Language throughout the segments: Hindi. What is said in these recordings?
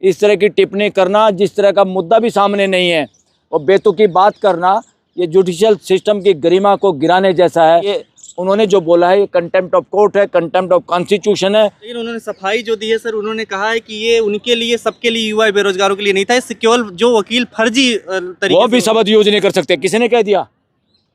इस तरह की टिप्पणी करना जिस तरह का मुद्दा भी सामने नहीं है और बेतुकी बात करना, ये जुडिशियल सिस्टम की गरिमा को गिराने जैसा है। ये उन्होंने जो बोला है ये कंटेम्प्ट ऑफ कोर्ट है, कंटेम्प्ट ऑफ कॉन्स्टिट्यूशन है। लेकिन उन्होंने सफाई जो दी है सर, उन्होंने कहा है कि ये उनके लिए, सबके लिए, युवा बेरोजगारों के लिए नहीं था, इससे केवल जो वकील फर्जी तरीके वो भी शब्द यूज नहीं कर सकते। किसी ने कह दिया?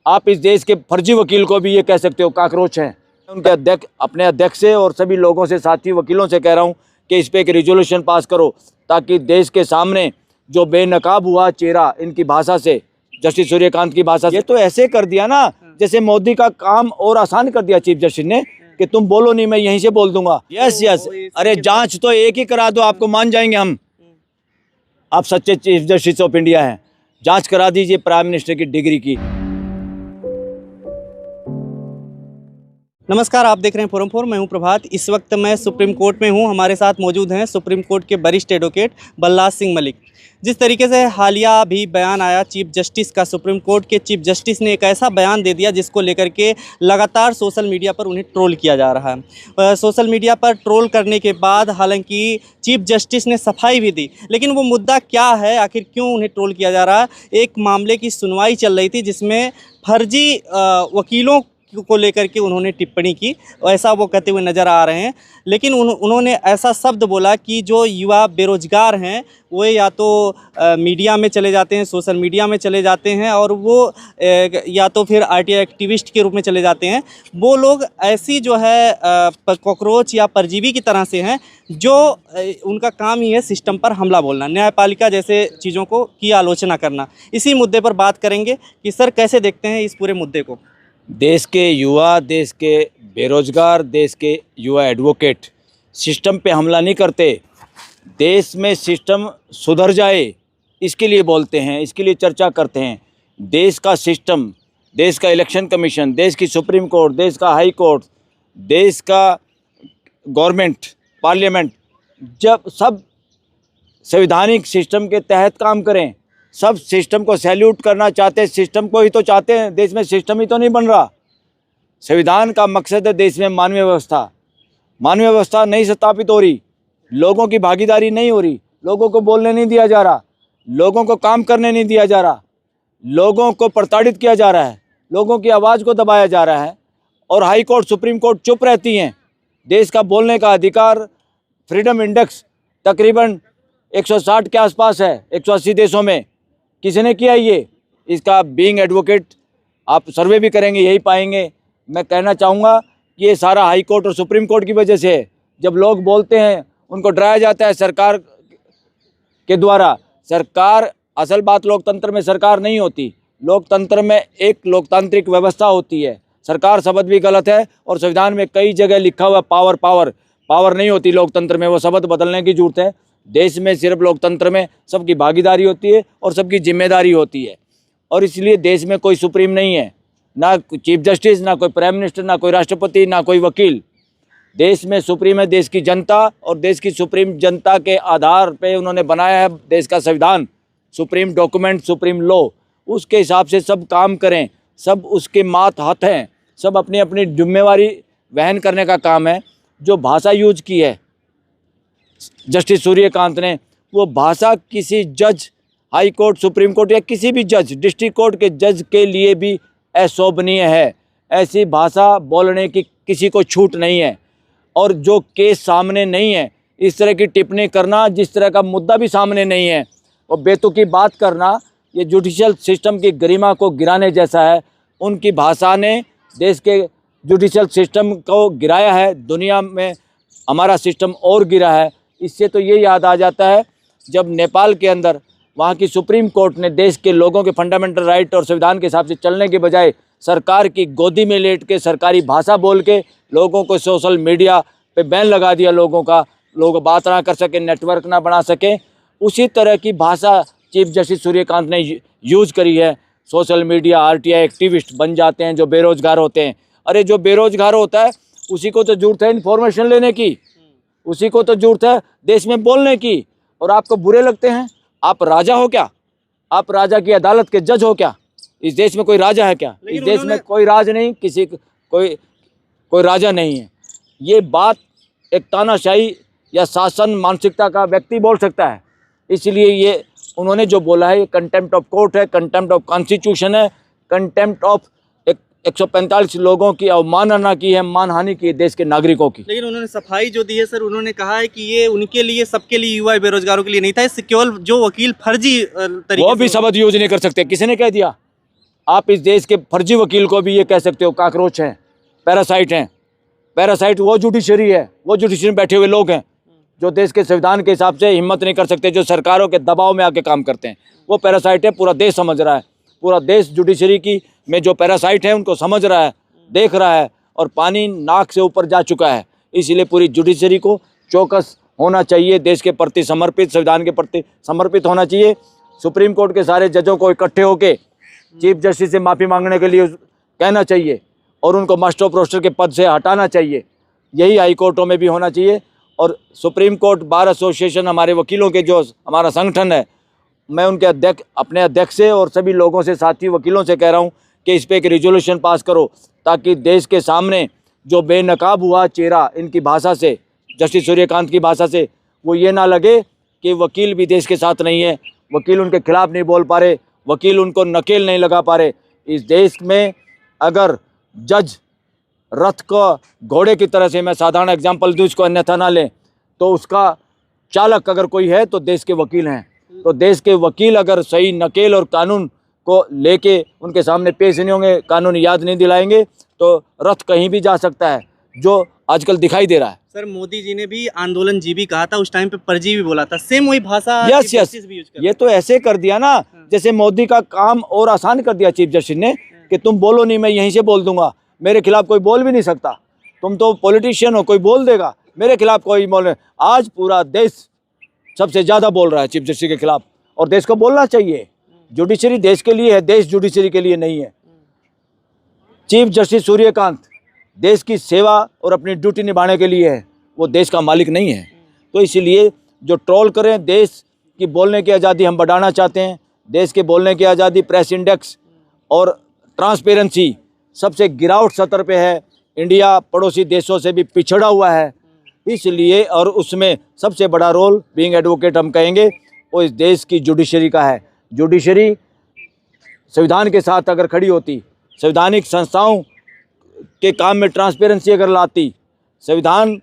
आप इस देश के फर्जी वकील को भी ये कह सकते हो काकरोच हैं। उनके अध्यक्ष, अपने अध्यक्ष से और सभी लोगों से, साथी वकीलों से कह रहा हूँ कि इस पर एक रिजोल्यूशन पास करो ताकि देश के सामने जो बेनकाब हुआ चेहरा इनकी भाषा से, जस्टिस सूर्यकांत की भाषा से, ये तो ऐसे कर दिया ना जैसे मोदी का काम और आसान कर दिया चीफ जस्टिस ने कि तुम बोलो नहीं, मैं यहीं से बोल दूंगा। यस यस, अरे जांच तो एक ही करा दो, आपको मान जाएंगे हम। आप सच्चे चीफ जस्टिस ऑफ इंडिया हैं, जांच करा दीजिए प्राइम मिनिस्टर की डिग्री की। नमस्कार, आप देख रहे हैं फोरम 4। मैं हूं प्रभात। इस वक्त मैं सुप्रीम कोर्ट में हूं। हमारे साथ मौजूद हैं सुप्रीम कोर्ट के वरिष्ठ एडवोकेट बलराज सिंह मलिक। जिस तरीके से हालिया भी बयान आया चीफ जस्टिस का, सुप्रीम कोर्ट के चीफ जस्टिस ने एक ऐसा बयान दे दिया जिसको लेकर के लगातार सोशल मीडिया पर उन्हें ट्रोल किया जा रहा है। सोशल मीडिया पर ट्रोल करने के बाद हालांकि चीफ जस्टिस ने सफाई भी दी, लेकिन वो मुद्दा क्या है, आखिर क्यों उन्हें ट्रोल किया जा रहा है? एक मामले की सुनवाई चल रही थी जिसमें फर्जी वकीलों को लेकर के उन्होंने टिप्पणी की, ऐसा वो कहते हुए नज़र आ रहे हैं। लेकिन उन्होंने ऐसा शब्द बोला कि जो युवा बेरोजगार हैं वो या तो मीडिया में चले जाते हैं, सोशल मीडिया में चले जाते हैं, और वो या तो फिर आरटीआई एक्टिविस्ट के रूप में चले जाते हैं। वो लोग ऐसी जो है कॉकरोच या परजीवी की तरह से हैं जो उनका काम ही है सिस्टम पर हमला बोलना, न्यायपालिका जैसे चीज़ों को की आलोचना करना। इसी मुद्दे पर बात करेंगे कि सर कैसे देखते हैं इस पूरे मुद्दे को। देश के युवा, देश के बेरोजगार, देश के युवा एडवोकेट सिस्टम पे हमला नहीं करते। देश में सिस्टम सुधर जाए इसके लिए बोलते हैं, इसके लिए चर्चा करते हैं। देश का सिस्टम, देश का इलेक्शन कमीशन, देश की सुप्रीम कोर्ट, देश का हाई कोर्ट, देश का गवर्नमेंट, पार्लियामेंट, जब सब संवैधानिक सिस्टम के तहत काम करें, सब सिस्टम को सैल्यूट करना चाहते हैं, सिस्टम को ही तो चाहते हैं। देश में सिस्टम ही तो नहीं बन रहा। संविधान का मकसद है देश में मानवीय व्यवस्था। मानवीय व्यवस्था नहीं स्थापित हो रही, लोगों की भागीदारी नहीं हो रही, लोगों को बोलने नहीं दिया जा रहा, लोगों को काम करने नहीं दिया जा रहा, लोगों को प्रताड़ित किया जा रहा है, लोगों की आवाज़ को दबाया जा रहा है और हाई कोर्ट, सुप्रीम कोर्ट चुप रहती हैं। देश का बोलने का अधिकार, फ्रीडम इंडेक्स तकरीबन 160 के आसपास है 180 देशों में। किसने किया ये? इसका बीइंग एडवोकेट आप सर्वे भी करेंगे यही पाएंगे। मैं कहना चाहूँगा कि ये सारा हाई कोर्ट और सुप्रीम कोर्ट की वजह से है। जब लोग बोलते हैं उनको डराया जाता है सरकार के द्वारा। सरकार, असल बात लोकतंत्र में सरकार नहीं होती, लोकतंत्र में एक लोकतांत्रिक व्यवस्था होती है। सरकार शब्द भी गलत है और संविधान में कई जगह लिखा हुआ पावर पावर पावर नहीं होती लोकतंत्र में, वो शब्द बदलने की जरूरत है। देश में सिर्फ लोकतंत्र में सबकी भागीदारी होती है और सबकी जिम्मेदारी होती है, और इसलिए देश में कोई सुप्रीम नहीं है, ना चीफ जस्टिस, ना कोई प्राइम मिनिस्टर, ना कोई राष्ट्रपति, ना कोई वकील। देश में सुप्रीम है देश की जनता, और देश की सुप्रीम जनता के आधार पे उन्होंने बनाया है देश का संविधान, सुप्रीम डॉक्यूमेंट, सुप्रीम लॉ। उसके हिसाब से सब काम करें, सब उसके मात हथ हैं, सब अपनी अपनी जिम्मेवारी वहन करने का काम है। जो भाषा यूज की है जस्टिस सूर्यकांत ने, वो भाषा किसी जज, हाई कोर्ट, सुप्रीम कोर्ट या किसी भी जज, डिस्ट्रिक्ट कोर्ट के जज के लिए भी अशोभनीय है। ऐसी भाषा बोलने की किसी को छूट नहीं है। और जो केस सामने नहीं है, इस तरह की टिप्पणी करना जिस तरह का मुद्दा भी सामने नहीं है और बेतुकी बात करना, ये जुडिशियल सिस्टम की गरिमा को गिराने जैसा है। उनकी भाषा ने देश के जुडिशियल सिस्टम को गिराया है, दुनिया में हमारा सिस्टम और गिरा है। इससे तो ये याद आ जाता है जब नेपाल के अंदर वहाँ की सुप्रीम कोर्ट ने देश के लोगों के फंडामेंटल राइट और संविधान के हिसाब से चलने के बजाय सरकार की गोदी में लेट के सरकारी भाषा बोल के लोगों को सोशल मीडिया पे बैन लगा दिया, लोगों का, लोग बात ना कर सके, नेटवर्क ना बना सके। उसी तरह की भाषा चीफ जस्टिस सूर्यकांत ने यूज़ करी है। सोशल मीडिया आरटीआई एक्टिविस्ट बन जाते हैं जो बेरोजगार होते हैं। अरे जो बेरोजगार होता है उसी को तो जरूरत है इन्फॉर्मेशन लेने की, उसी को तो जरूरत है देश में बोलने की। और आपको बुरे लगते हैं? आप राजा हो क्या? आप राजा की अदालत के जज हो क्या? इस देश में कोई राजा है क्या? इस देश में कोई राज नहीं, किसी कोई राजा नहीं है। ये बात एक तानाशाही या शासन मानसिकता का व्यक्ति बोल सकता है। इसलिए ये उन्होंने जो बोला है ये कंटेम्प्ट ऑफ कोर्ट है, कंटेम्प्ट ऑफ कॉन्स्टिट्यूशन है, कंटेम्प्ट ऑफ 145 लोगों की अवमानना की है, मानहानि की है देश के नागरिकों की। लेकिन उन्होंने सफाई जो दी है सर, उन्होंने कहा है कि ये उनके लिए, सबके लिए, युवा बेरोजगारों के लिए नहीं था, इससे केवल जो वकील फर्जी तरीके वो भी शब्द यूज नहीं कर सकते। किसी ने कह दिया? आप इस देश के फर्जी वकील को भी ये कह सकते हो काकरोच हैं, पैरासाइट हैं। पैरासाइट वो जुडिशरी है, वो जुडिशरी में बैठे हुए लोग हैं जो देश के संविधान के हिसाब से हिम्मत नहीं कर सकते, जो सरकारों के दबाव में आके काम करते हैं। वो पैरासाइट है, पूरा देश समझ रहा है। पूरा देश जुडिशरी की में जो पैरासाइट है उनको समझ रहा है, देख रहा है, और पानी नाक से ऊपर जा चुका है। इसलिए पूरी जुडिशरी को चौकस होना चाहिए, देश के प्रति समर्पित, संविधान के प्रति समर्पित होना चाहिए। सुप्रीम कोर्ट के सारे जजों को इकट्ठे होकर चीफ जस्टिस से माफ़ी मांगने के लिए कहना चाहिए और उनको मास्टर ऑफ रोस्टर के पद से हटाना चाहिए। यही हाई कोर्टों में भी होना चाहिए। और सुप्रीम कोर्ट बार एसोसिएशन, हमारे वकीलों के जो हमारा संगठन है, मैं उनके अपने अध्यक्ष से और सभी लोगों से, साथी वकीलों से कह रहा हूँ कि इस पर एक रिजोल्यूशन पास करो, ताकि देश के सामने जो बेनकाब हुआ चेहरा इनकी भाषा से, जस्टिस सूर्यकांत की भाषा से, वो ये ना लगे कि वकील भी देश के साथ नहीं है, वकील उनके खिलाफ नहीं बोल पा रहे, वकील उनको नकेल नहीं लगा पा रहे। इस देश में अगर जज रथ को घोड़े की तरह से, मैं साधारण एग्जाम्पल दूँ, इसको अन्यथा ना लें, तो उसका चालक अगर कोई है तो देश के वकील हैं। तो देश के वकील अगर सही नकेल और कानून को लेके उनके सामने पेश नहीं होंगे, कानून याद नहीं दिलाएंगे, तो रथ कहीं भी जा सकता है, जो आजकल दिखाई दे रहा है। सर, मोदी जी ने भी आंदोलन जीवी कहा था, उस टाइम पे परजीवी बोला था, सेम वही भाषा यस चीफ यस, जस्टिस भी यूज कर ये तो ऐसे कर दिया ना, जैसे मोदी का काम और आसान कर दिया चीफ जस्टिस ने कि तुम बोलो नहीं, मैं यहीं से बोल दूंगा, मेरे खिलाफ कोई बोल भी नहीं सकता, तुम तो पॉलिटिशियन हो, कोई बोल देगा, मेरे खिलाफ कोई बोल। आज पूरा देश सबसे ज़्यादा बोल रहा है चीफ जस्टिस के खिलाफ, और देश को बोलना चाहिए। जुडिशरी देश के लिए है, देश जुडिशरी के लिए नहीं है। चीफ जस्टिस सूर्यकांत देश की सेवा और अपनी ड्यूटी निभाने के लिए है, वो देश का मालिक नहीं है। तो इसीलिए जो ट्रोल करें, देश की बोलने की आज़ादी हम बढ़ाना चाहते हैं, देश के बोलने की आज़ादी, प्रेस इंडेक्स और ट्रांसपेरेंसी सबसे गिरावट स्तर पे है। इंडिया पड़ोसी देशों से भी पिछड़ा हुआ है, इसलिए, और उसमें सबसे बड़ा रोल बीइंग एडवोकेट हम कहेंगे वो इस देश की जुडिशरी का है। जुडिशरी संविधान के साथ अगर खड़ी होती, संवैधानिक संस्थाओं के काम में ट्रांसपेरेंसी अगर लाती, संविधान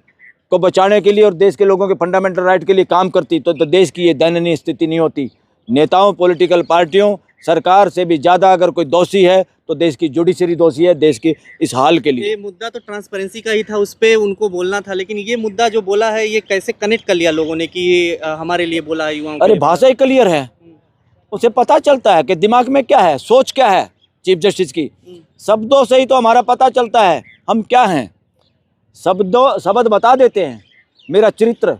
को बचाने के लिए और देश के लोगों के फंडामेंटल राइट के लिए काम करती, तो देश की ये दयनीय स्थिति नहीं होती। नेताओं, पॉलिटिकल पार्टियों, सरकार से भी ज़्यादा अगर कोई दोषी है तो देश की जुडिशरी दोषी है, देश के इस हाल के लिए। ये मुद्दा तो ट्रांसपेरेंसी का ही था, उस पर उनको बोलना था, लेकिन ये मुद्दा जो बोला है, ये कैसे कनेक्ट कर लिया लोगों ने कि ये हमारे लिए बोला है, युवाओं के अरे लिए भाषा ही क्लियर है, उसे पता चलता है कि दिमाग में क्या है, सोच क्या है चीफ जस्टिस की। शब्दों से ही तो हमारा पता चलता है हम क्या हैं। शब्द बता देते हैं, मेरा चरित्र,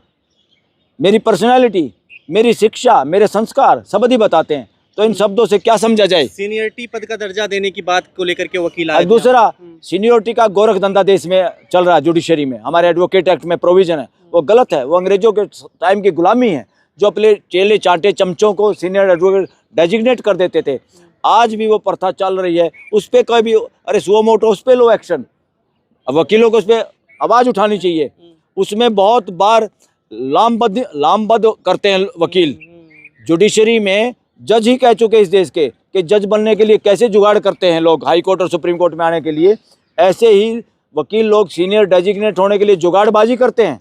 मेरी पर्सनालिटी, मेरी शिक्षा, मेरे संस्कार, शब्द ही बताते हैं। तो इन शब्दों से क्या समझा जाए? सीनियरिटी पद का दर्जा देने की बात को लेकर के वकील आए थे। दूसरा, सीनियरिटी का गोरख धंधा देश में चल रहा है, जुडिशरी में, हमारे एडवोकेट एक्ट में प्रोविजन है, वो गलत है। वो अंग्रेजों के टाइम की गुलामी है, जो अपने चेले चाटे चमचों को सीनियर एडवोकेट डेजिग्नेट कर देते थे। आज भी वो प्रथा चल रही है, उस पर कोई भी, अरे सुओ मोटो, उस पर लो एक्शन। अब वकीलों को उस पर आवाज़ उठानी चाहिए। उसमें बहुत बार लामबद्ध करते हैं वकील। जुडिशरी में जज ही कह चुके इस देश के कि जज बनने के लिए कैसे जुगाड़ करते हैं लोग, हाई कोर्ट और सुप्रीम कोर्ट में आने के लिए। ऐसे ही वकील लोग सीनियर डेजिग्नेट होने के लिए जुगाड़बाजी करते हैं।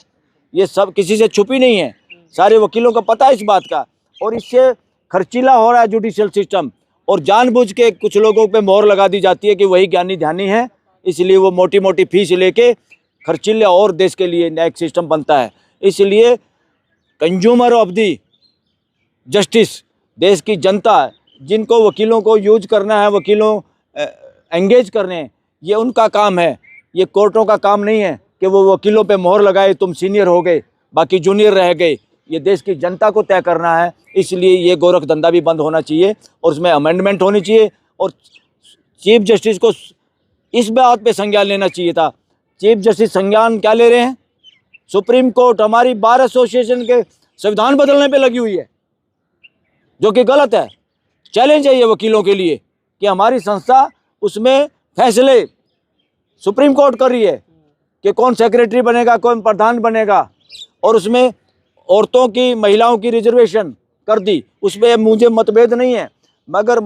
ये सब किसी से छुपी नहीं है, सारे वकीलों को पता है इस बात का। और इससे खर्चीला हो रहा है जुडिशियल सिस्टम, और जानबूझ के कुछ लोगों पे मोहर लगा दी जाती है कि वही ज्ञानी ध्यानी है, इसलिए वो मोटी मोटी फीस लेके खर्चीले और देश के लिए न्यायिक सिस्टम बनता है। इसलिए कंज्यूमर ऑफ दी जस्टिस, देश की जनता, जिनको वकीलों को यूज करना है, वकीलों एंगेज करने हैं, ये उनका काम है। ये कोर्टों का काम नहीं है कि वो वकीलों पे मोहर लगाए, तुम सीनियर हो गए बाकी जूनियर रह गए। ये देश की जनता को तय करना है। इसलिए ये गोरख धंधा भी बंद होना चाहिए और उसमें अमेंडमेंट होनी चाहिए। और चीफ जस्टिस को इस बात पे संज्ञान लेना चाहिए था। चीफ जस्टिस संज्ञान क्या ले रहे हैं? सुप्रीम कोर्ट हमारी बार एसोसिएशन के संविधान बदलने पे लगी हुई है, जो कि गलत है। चैलेंज है ये वकीलों के लिए कि हमारी संस्था उसमें फैसले सुप्रीम कोर्ट कर रही है कि कौन सेक्रेटरी बनेगा, कौन प्रधान बनेगा, और उसमें औरतों की, महिलाओं की रिजर्वेशन कर दी। उस पर मुझे मतभेद नहीं है, मगर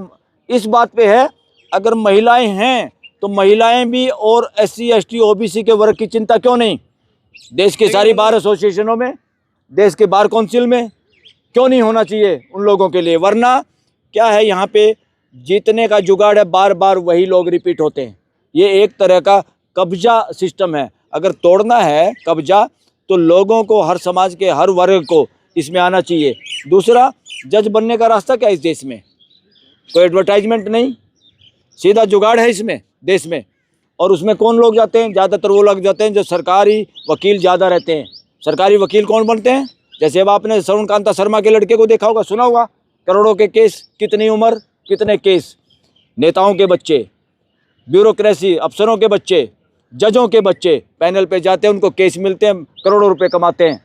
इस बात पे है, अगर महिलाएं हैं तो महिलाएं भी और SC ST OBC के वर्ग की चिंता क्यों नहीं? देश की सारी बार एसोसिएशनों में, देश के बार काउंसिल में क्यों नहीं होना चाहिए उन लोगों के लिए? वरना क्या है, यहाँ पे जीतने का जुगाड़ है, बार बार वही लोग रिपीट होते हैं। ये एक तरह का कब्जा सिस्टम है। अगर तोड़ना है कब्जा तो लोगों को, हर समाज के हर वर्ग को इसमें आना चाहिए। दूसरा, जज बनने का रास्ता क्या है इस देश में? कोई एडवर्टाइजमेंट नहीं, सीधा जुगाड़ है इसमें देश में। और उसमें कौन लोग जाते हैं? ज़्यादातर वो लोग जाते हैं जो सरकारी वकील ज़्यादा रहते हैं। सरकारी वकील कौन बनते हैं? जैसे अब आपने श्रवण कांता शर्मा के लड़के को देखा होगा, सुना होगा, करोड़ों के केस, कितनी उम्र, कितने केस। नेताओं के बच्चे, ब्यूरोक्रेसी, अफसरों के बच्चे, जजों के बच्चे पैनल पे जाते हैं, उनको केस मिलते हैं, करोड़ों रुपए कमाते हैं,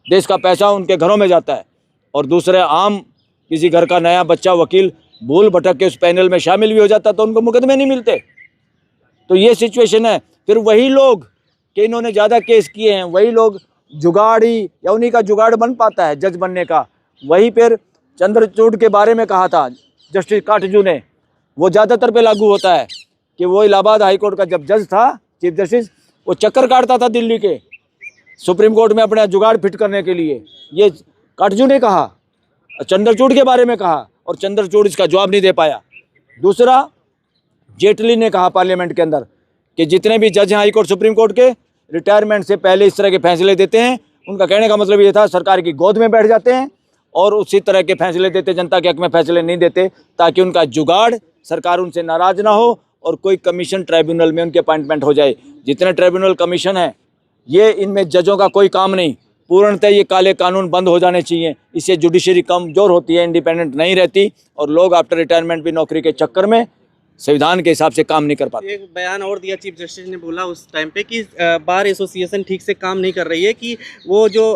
देश का पैसा उनके घरों में जाता है। और दूसरे आम किसी घर का नया बच्चा वकील भूल भटक के उस पैनल में शामिल भी हो जाता तो उनको मुकदमे नहीं मिलते। तो ये सिचुएशन है। फिर वही लोग कि इन्होंने ज़्यादा केस किए हैं, वही लोग जुगाड़ी या उन्हीं का जुगाड़ बन पाता है जज बनने का। वही फिर चंद्रचूड़ के बारे में कहा था जस्टिस काटजू ने, वो ज़्यादातर पे लागू होता है कि वो इलाहाबाद हाई कोर्ट का जब जज था, चीफ जस्टिस, वो चक्कर काटता था दिल्ली के सुप्रीम कोर्ट में अपना जुगाड़ फिट करने के लिए। ये काटजू ने कहा, चंद्रचूड़ के बारे में कहा, और चंद्रचूड़ इसका जवाब नहीं दे पाया। दूसरा, जेटली ने कहा पार्लियामेंट के अंदर कि जितने भी जज हैं हाई कोर्ट, सुप्रीम कोर्ट के, रिटायरमेंट से पहले इस तरह के फैसले देते हैं। उनका कहने का मतलब ये था सरकार की गोद में बैठ जाते हैं और उसी तरह के फैसले देते, जनता के हक में फैसले नहीं देते, ताकि उनका जुगाड़, सरकार उनसे नाराज ना हो और कोई कमीशन ट्राइब्यूनल में उनके अपॉइंटमेंट हो जाए। जितने ट्राइब्यूनल कमीशन है, ये इनमें जजों का कोई काम नहीं। पूर्णतः ये काले कानून बंद हो जाने चाहिए। इससे जुडिशरी कमजोर होती है, इंडिपेंडेंट नहीं रहती, और लोग आफ्टर रिटायरमेंट भी नौकरी के चक्कर में संविधान के हिसाब से काम नहीं कर पाते। एक बयान और दिया चीफ जस्टिस ने, बोला उस टाइम पे कि बार एसोसिएशन ठीक से काम नहीं कर रही है, कि वो जो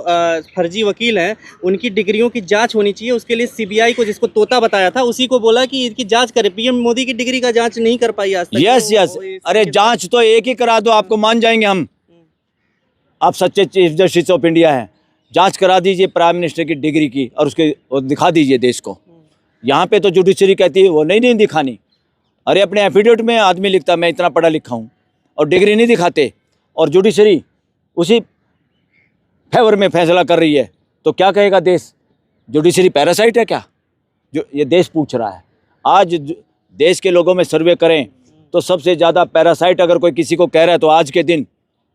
फर्जी वकील हैं उनकी डिग्रियों की जांच होनी चाहिए। उसके लिए CBI को, जिसको तोता बताया था, उसी को बोला कि इनकी जांच करे। PM मोदी की डिग्री का जांच नहीं कर पाई आज तक। यस यस, अरे जांच तो एक ही करा दो, आपको मान जाएंगे हम। आप सच्चे चीफ जस्टिस ऑफ इंडिया हैं, जांच करा दीजिए प्राइम मिनिस्टर की डिग्री की और उसके दिखा दीजिए देश को। यहाँ पे तो जुडिशरी कहती है वो नहीं दिखानी। अरे अपने एफिडेविट में आदमी लिखता मैं इतना पढ़ा लिखा हूँ, और डिग्री नहीं दिखाते, और जुडिशरी उसी फेवर में फैसला कर रही है, तो क्या कहेगा देश? जुडिशरी पैरासाइट है क्या? जो ये देश पूछ रहा है। आज देश के लोगों में सर्वे करें तो सबसे ज़्यादा पैरासाइट अगर कोई किसी को कह रहा है तो आज के दिन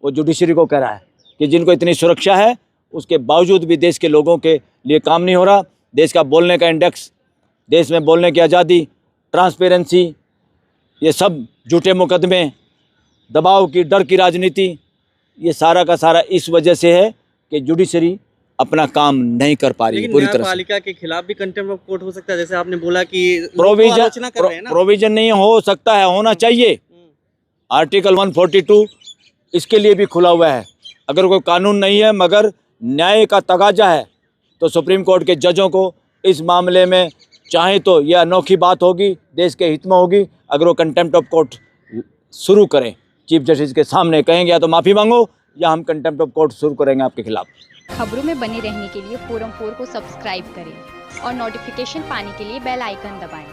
वो जुडिशरी को कह रहा है, कि जिनको इतनी सुरक्षा है उसके बावजूद भी देश के लोगों के लिए काम नहीं हो रहा। देश का बोलने का इंडेक्स, देश में बोलने की आज़ादी, ट्रांसपेरेंसी, ये सब झूठे मुकदमे, दबाव की, डर की राजनीति, ये सारा का सारा इस वजह से है कि जुडिशरी अपना काम नहीं कर पा रही है पूरी तरह से। न्यायपालिका के खिलाफ भी कंटेम्प्ट ऑफ कोर्ट हो सकता है, जैसे आपने बोला कि प्रोविजन नहीं हो सकता है, होना चाहिए। आर्टिकल 142 इसके लिए भी खुला हुआ है। अगर कोई कानून नहीं है मगर न्याय का तगाजा है तो सुप्रीम कोर्ट के जजों को इस मामले में चाहे तो यह अनोखी बात होगी, देश के हित में होगी, अगर वो कंटेम्प्ट ऑफ कोर्ट शुरू करें, चीफ जस्टिस के सामने कहेंगे या तो माफ़ी मांगो या हम कंटेम्प्ट ऑफ कोर्ट शुरू करेंगे आपके खिलाफ। खबरों में बने रहने के लिए फोरम 4 को सब्सक्राइब करें और नोटिफिकेशन पाने के लिए बेल आइकन दबाएं।